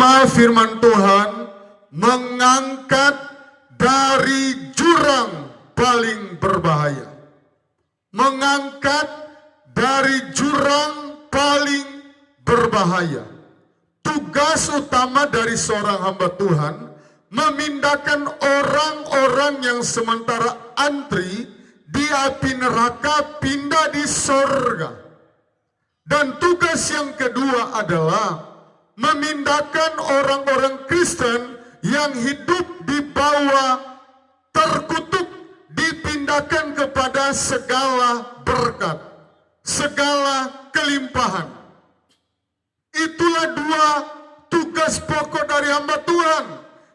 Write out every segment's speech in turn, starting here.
tema firman Tuhan mengangkat dari jurang paling berbahaya. Mengangkat dari jurang paling berbahaya. Tugas utama dari seorang hamba Tuhan memindahkan orang-orang yang sementara antri di api neraka pindah di sorga. Dan tugas yang kedua adalah memindahkan orang-orang Kristen yang hidup di bawah terkutuk, dipindahkan kepada segala berkat, segala kelimpahan. Itulah dua tugas pokok dari hamba Tuhan.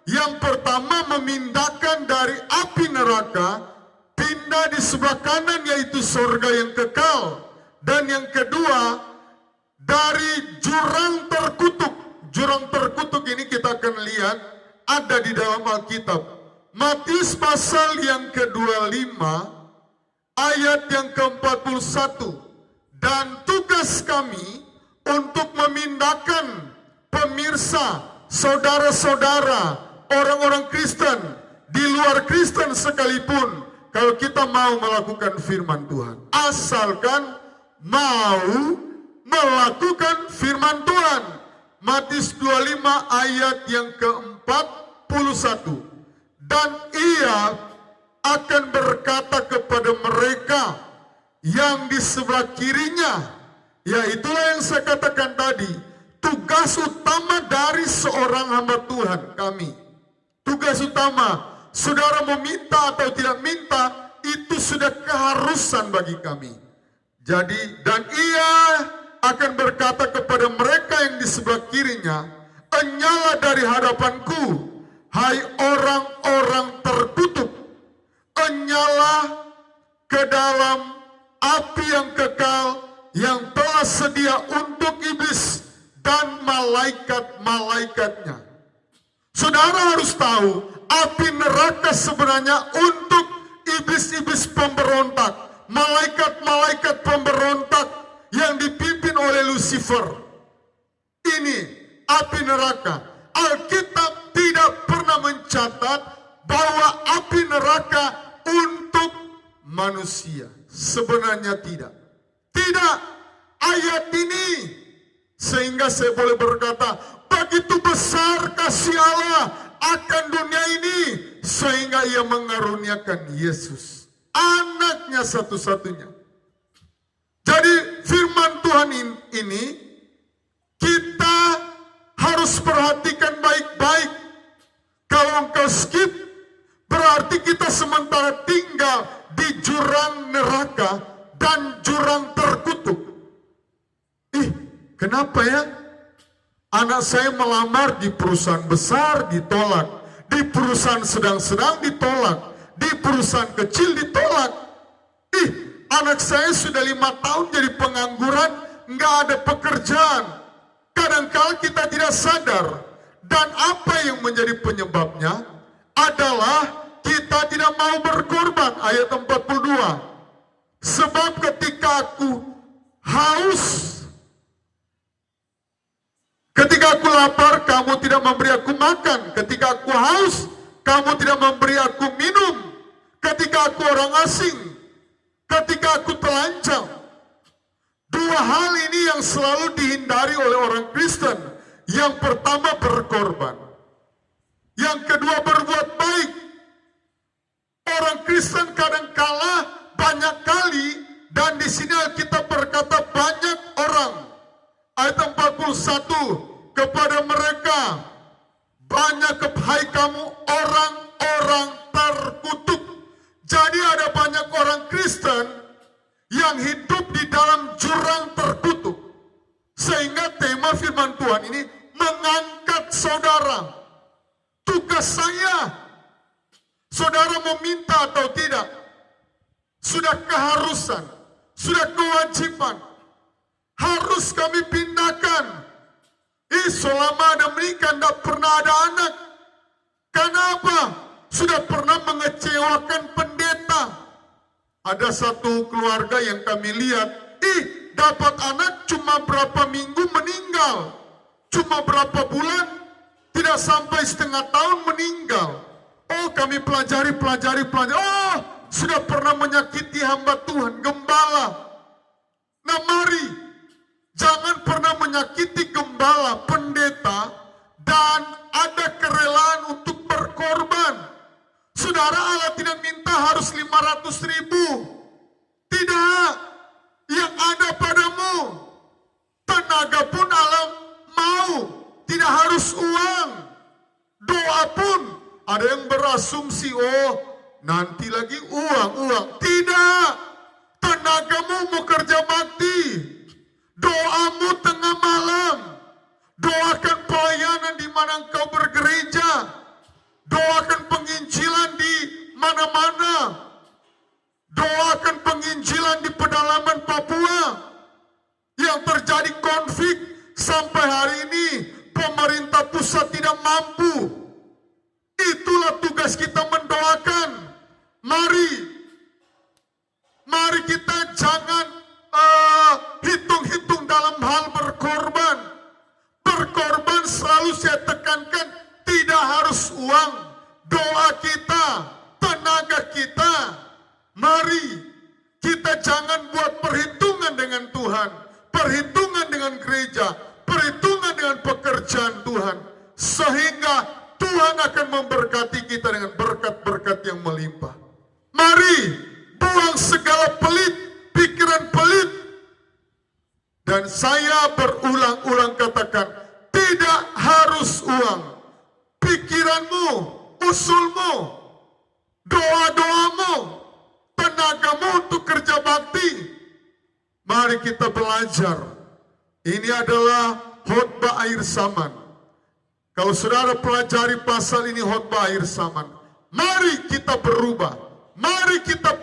Yang pertama memindahkan dari api neraka, pindah di sebelah kanan yaitu surga yang kekal. Dan yang kedua, dari jurang terkutuk. Jurang terkutuk ini kita akan lihat ada di dalam Alkitab. Matius pasal yang ke-25 ayat yang ke-41. Dan tugas kami untuk memindahkan pemirsa, saudara-saudara, orang-orang Kristen, di luar Kristen sekalipun, kalau kita mau melakukan firman Tuhan. Asalkan mau melakukan firman Tuhan. Matius 25 ayat yang ke-41. Dan ia akan berkata kepada mereka yang di sebelah kirinya, yaitulah yang saya katakan tadi, tugas utama dari seorang hamba Tuhan kami. Tugas utama, saudara meminta atau tidak minta, itu sudah keharusan bagi kami. Jadi, dan ia akan berkata kepada mereka yang di sebelah kirinya, "Enyala dari hadapanku, hai orang-orang terkutuk, enyala ke dalam api yang kekal yang telah sedia untuk iblis dan malaikat-malaikatnya." Saudara harus tahu, api neraka sebenarnya untuk iblis-iblis pemberontak, malaikat-malaikat pemberontak yang dipimpin oleh Lucifer. Ini api neraka. Alkitab tidak pernah mencatat bahwa api neraka untuk manusia. Sebenarnya tidak. Tidak. Ayat ini sehingga saya boleh berkata, begitu besar kasih Allah akan dunia ini sehingga ia mengaruniakan Yesus, anaknya satu-satunya. Jadi firman Tuhan ini kita harus perhatikan baik-baik. Kalau engkau skip, berarti kita sementara tinggal di jurang neraka dan jurang terkutuk. Kenapa ya? Anak saya melamar di perusahaan besar ditolak, di perusahaan sedang-sedang ditolak, di perusahaan kecil ditolak. Anak saya sudah 5 tahun jadi pengangguran, nggak ada pekerjaan. Kadang-kala kita tidak sadar. Dan apa yang menjadi penyebabnya adalah kita tidak mau berkorban. Ayat 42. Sebab ketika aku haus, ketika aku lapar, kamu tidak memberi aku makan. Ketika aku haus, kamu tidak memberi aku minum. Ketika aku orang asing, ketika aku telanjang. Dua hal ini yang selalu dihindari oleh orang Kristen. Yang pertama berkorban. Yang kedua berbuat baik. Orang Kristen kadang-kala banyak kali, dan di sini kita berkata banyak orang. Ayat 41, kepada mereka, banyak hai kamu orang-orang terkutuk. Jadi ada banyak orang Kristen yang hidup di dalam jurang terkutuk. Sehingga tema firman Tuhan ini mengangkat saudara. Tugas saya, saudara meminta atau tidak, sudah keharusan, sudah kewajiban. Harus kami pindahkan. Selama ada menikah tidak pernah ada anak. Kenapa? Sudah pernah mengecewakan pendeta. Ada satu keluarga yang kami lihat, dapat anak cuma berapa minggu meninggal, cuma berapa bulan Tidak sampai setengah tahun meninggal. Oh, kami pelajari. Oh, sudah pernah menyakiti hamba Tuhan, gembala. Nah, mari jangan pernah menyakiti gembala, pendeta, dan ada kerelaan untuk berkorban. Saudara, Allah tidak minta harus 500.000. Tidak. Yang ada padamu. Tenaga pun Allah mau. Tidak harus uang. Doa pun. Ada yang berasumsi, oh nanti lagi uang. Tidak. Tenagamu mau kerja bakti. Doamu tengah malam. Doakan pelayanan di mana engkau bergereja. Doakan penginjilan di mana-mana. Doakan penginjilan di pedalaman Papua. Yang terjadi konflik sampai hari ini pemerintah pusat tidak mampu. Itulah tugas kita, mendoakan. Mari kita jangan hitung-hitung dalam hal berkorban. Berkorban selalu saya tekankan tidak harus uang. Doa kita, tenaga kita. Mari kita jangan buat perhitungan dengan Tuhan, perhitungan dengan gereja, perhitungan dengan pekerjaan Tuhan, sehingga Tuhan akan memberkati kita dengan berkat-berkat yang melimpah. Mari buang segala pelit, pikiran pelit. Dan saya berulang-ulang katakan, tidak harus uang. Pikiranmu, usulmu, doa-doamu, tenagamu untuk kerja bakti. Mari kita belajar. Ini adalah khotbah akhir zaman. Kalau saudara pelajari pasal ini, khotbah akhir zaman. Mari kita berubah. Mari kita